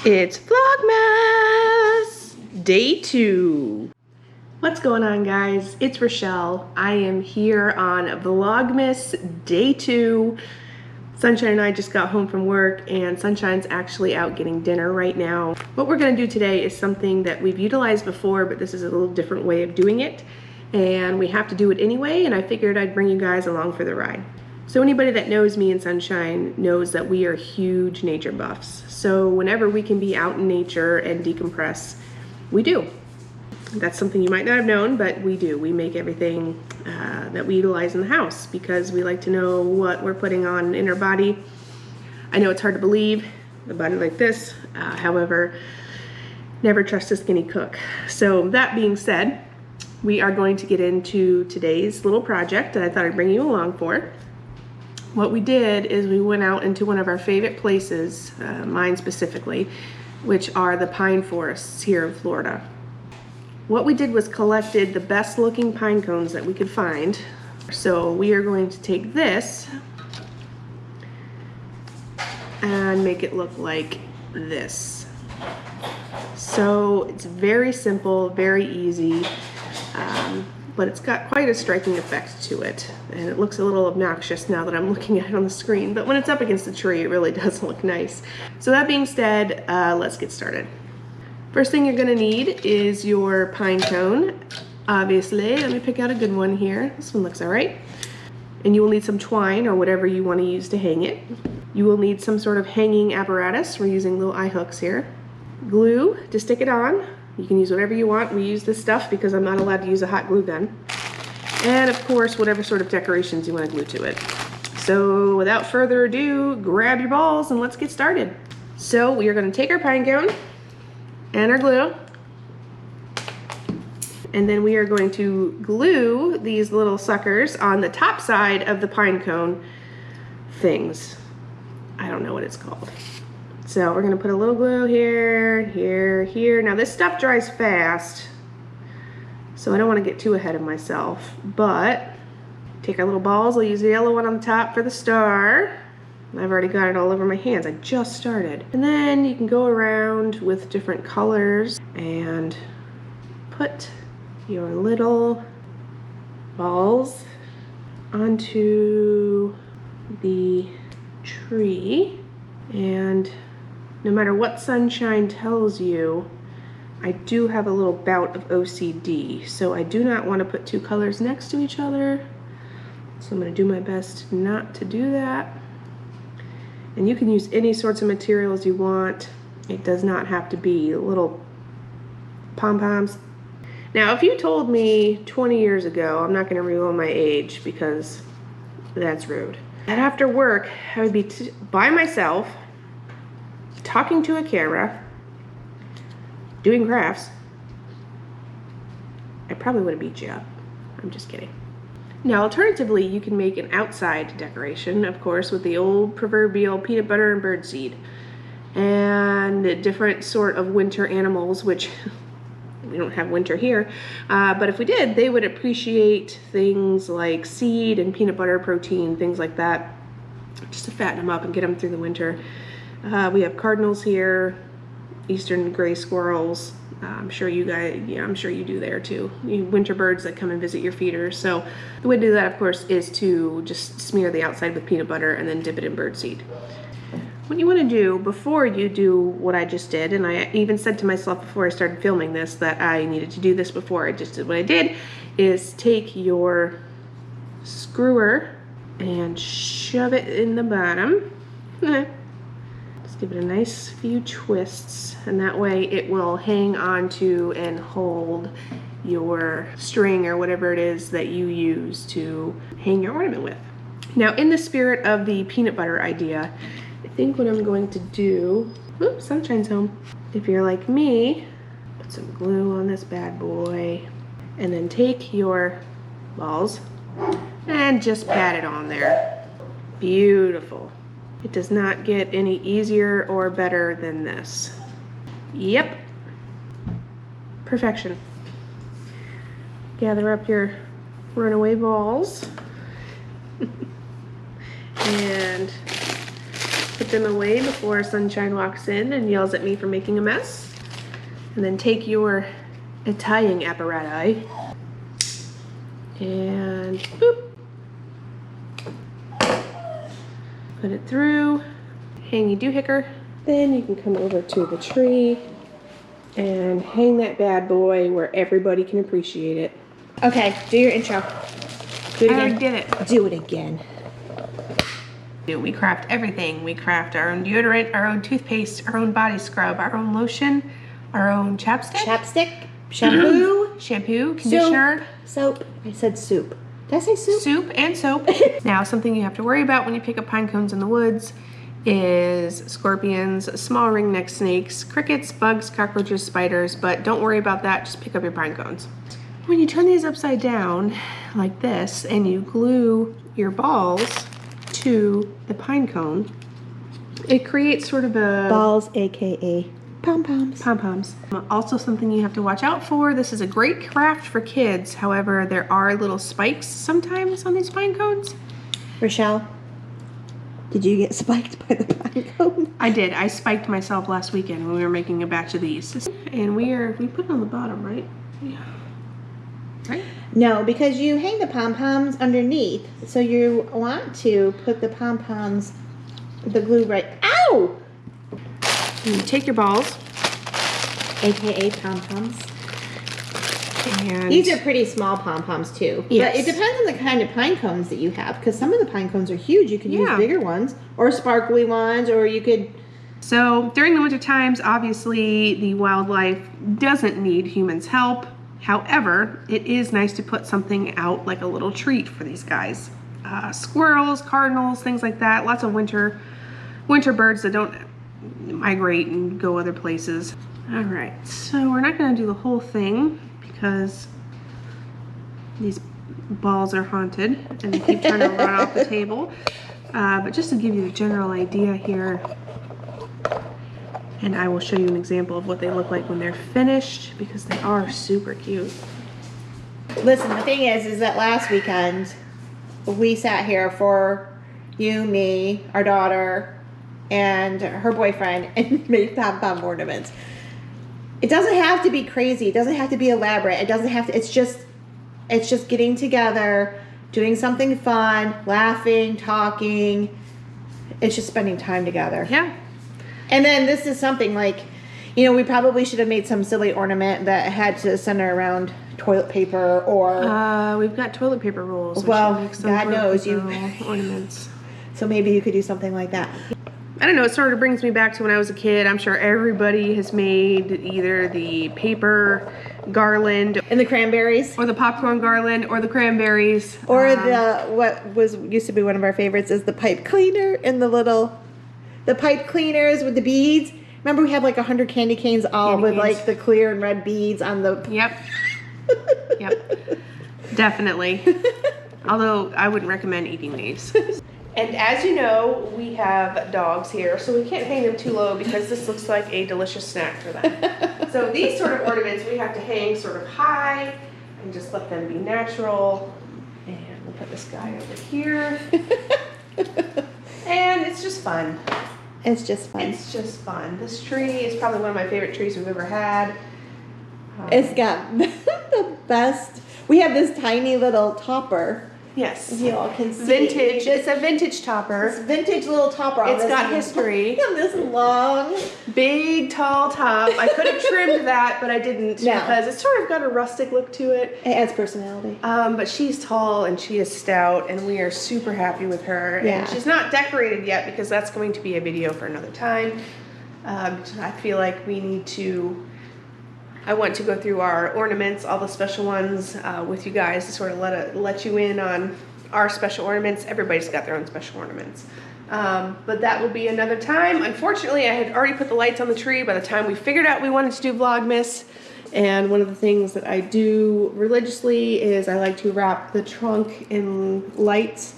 It's Vlogmas Day 2. What's going on, guys? It's Richelle. I am here on Vlogmas Day 2. Sunshine and I just got home from work, and Sunshine's actually out getting dinner right now. What we're gonna do today is something that we've utilized before, but this is a little different way of doing it. And we have to do it anyway, and I figured I'd bring you guys along for the ride. So anybody that knows me and Sunshine knows that we are huge nature buffs. So whenever we can be out in nature and decompress, we do. That's something you might not have known, but we do. We make everything that we utilize in the house because we like to know what we're putting on in our body. I know it's hard to believe, a body like this. However, never trust a skinny cook. So that being said, we are going to get into today's little project that I thought I'd bring you along for. What we did is we went out into one of our favorite places, mine specifically, which are the pine forests here in Florida. What we did was collected the best looking pine cones that we could find. So we are going to take this and make it look like this. So it's very simple, very easy. But it's got quite a striking effect to it, and it looks a little obnoxious now that I'm looking at it on the screen, but when it's up against the tree it really does look nice. So that being said, let's get started. First thing you're going to need is your pine cone. Obviously, let me pick out a good one here. This one looks alright. And you will need some twine or whatever you want to use to hang it. You will need some sort of hanging apparatus. We're using little eye hooks here. Glue to stick it on. You can use whatever you want. We use this stuff because I'm not allowed to use a hot glue gun. And of course, whatever sort of decorations you want to glue to it. So without further ado, grab your balls and let's get started. So we are going to take our pine cone and our glue. And then we are going to glue these little suckers on the top side of the pine cone things. I don't know what it's called. So we're gonna put a little glue here, here, here. Now this stuff dries fast, so I don't wanna get too ahead of myself, but take our little balls. I'll use the yellow one on the top for the star. I've already got it all over my hands. I just started. And then you can go around with different colors and put your little balls onto the tree. And no matter what Sunshine tells you, I do have a little bout of OCD, so I do not want to put two colors next to each other. So I'm going to do my best not to do that. And you can use any sorts of materials you want. It does not have to be little pom-poms. Now, if you told me 20 years ago, I'm not going to reveal my age because that's rude, that after work I would be by myself, talking to a camera, doing crafts, I probably would have beat you up. I'm just kidding. Now, alternatively, you can make an outside decoration, of course, with the old proverbial peanut butter and birdseed and different sort of winter animals, which we don't have winter here, but if we did, they would appreciate things like seed and peanut butter protein, things like that, just to fatten them up and get them through the winter. We have cardinals here, eastern gray squirrels. I'm sure you guys, yeah, I'm sure you do there too. Winter birds that come and visit your feeders. So the way to do that, of course, is to just smear the outside with peanut butter and then dip it in birdseed. What you want to do before you do what I just did, and I even said to myself before I started filming this that I needed to do this before I just did what I did, is take your screwer and shove it in the bottom. Give it a nice few twists, and that way it will hang onto and hold your string or whatever it is that you use to hang your ornament with. Now, in the spirit of the peanut butter idea, I think what I'm going to do, oops, Sunshine's home. If you're like me, put some glue on this bad boy, and then take your balls and just pat it on there. Beautiful. It does not get any easier or better than this. Yep. Perfection. Gather up your runaway balls and put them away before sunshine walks in and yells at me for making a mess. And then take your tying apparatus and boop. Put it through, hangy doohicker. Then you can come over to the tree and hang that bad boy where everybody can appreciate it. Okay, do your intro. Do it again. I already did it. Do it again. We craft everything. We craft our own deodorant, our own toothpaste, our own body scrub, our own lotion, our own chapstick. Shampoo. Shampoo, conditioner. Soap. I said soup. Did I say soup? Soup and soap. Now, something you have to worry about when you pick up pine cones in the woods is scorpions, small ringneck snakes, crickets, bugs, cockroaches, spiders, but don't worry about that, just pick up your pine cones. When you turn these upside down like this and you glue your balls to the pine cone, it creates sort of a... Balls, aka pom-poms. Pom-poms. Also something you have to watch out for. This is a great craft for kids. However, there are little spikes sometimes on these pine cones. Richelle, did you get spiked by the pine cone? I did. I spiked myself last weekend when we were making a batch of these. And we put it on the bottom, right? Yeah. Right? No, because you hang the pom-poms underneath. So you want to put the pom-poms, the glue right... Ow! And you take your balls, aka pom-poms. and These are pretty small pom-poms too. Yes. But it depends on the kind of pine cones that you have, because some of the pine cones are huge. You can use Yeah. bigger ones or sparkly ones, or you could... So during the winter times, obviously the wildlife doesn't need humans' help. However, it is nice to put something out like a little treat for these guys. Squirrels, cardinals, things like that. Lots of winter birds that don't migrate and go other places. All right, so we're not going to do the whole thing because these balls are haunted and they keep trying to run off the table. But just to give you the general idea here, and I will show you an example of what they look like when they're finished because they are super cute. Listen, the thing is that last weekend we sat here for you, me, our daughter, and her boyfriend and made pom-pom ornaments. It doesn't have to be crazy. It doesn't have to be elaborate. It doesn't have to, it's just getting together, doing something fun, laughing, talking. It's just spending time together. Yeah. And then this is something like, you know, we probably should have made some silly ornament that had to center around toilet paper or... we've got toilet paper rolls. Well, God knows you... ornaments. So maybe you could do something like that. I don't know, it sort of brings me back to when I was a kid. I'm sure everybody has made either the paper garland And the cranberries. or the popcorn garland or the cranberries. Or what used to be one of our favorites is the pipe cleaner and the pipe cleaners with the beads. Remember we have like 100 candy canes all with like the clear and red beads on the... Yep. Yep. Definitely. Although I wouldn't recommend eating these. And as you know, we have dogs here, so we can't hang them too low because this looks like a delicious snack for them. So these sort of ornaments we have to hang sort of high and just let them be natural. And we'll put this guy over here. And it's just fun. It's just fun. It's just fun. This tree is probably one of my favorite trees we've ever had. It's got the best... We have this tiny little topper. Yes. You all can see. Vintage. It's a vintage topper. This vintage little topper. It's got history. This long, big, tall top. I could have trimmed that, but I didn't because it's sort of got a rustic look to it. It adds personality. But she's tall and she is stout, and we are super happy with her. Yeah. And she's not decorated yet because that's going to be a video for another time. I feel like we need to... I want to go through our ornaments, all the special ones, with you guys to sort of let you in on our special ornaments. Everybody's got their own special ornaments. But that will be another time. Unfortunately, I had already put the lights on the tree by the time we figured out we wanted to do Vlogmas. And one of the things that I do religiously is I like to wrap the trunk in lights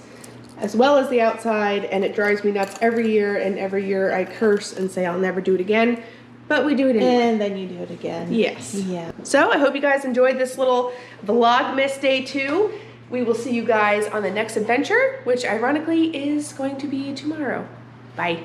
as well as the outside, and it drives me nuts every year, and every year I curse and say I'll never do it again. But we do it anyway. And then you do it again. Yes. Yeah. So I hope you guys enjoyed this little Vlogmas Day 2. We will see you guys on the next adventure, which ironically is going to be tomorrow. Bye.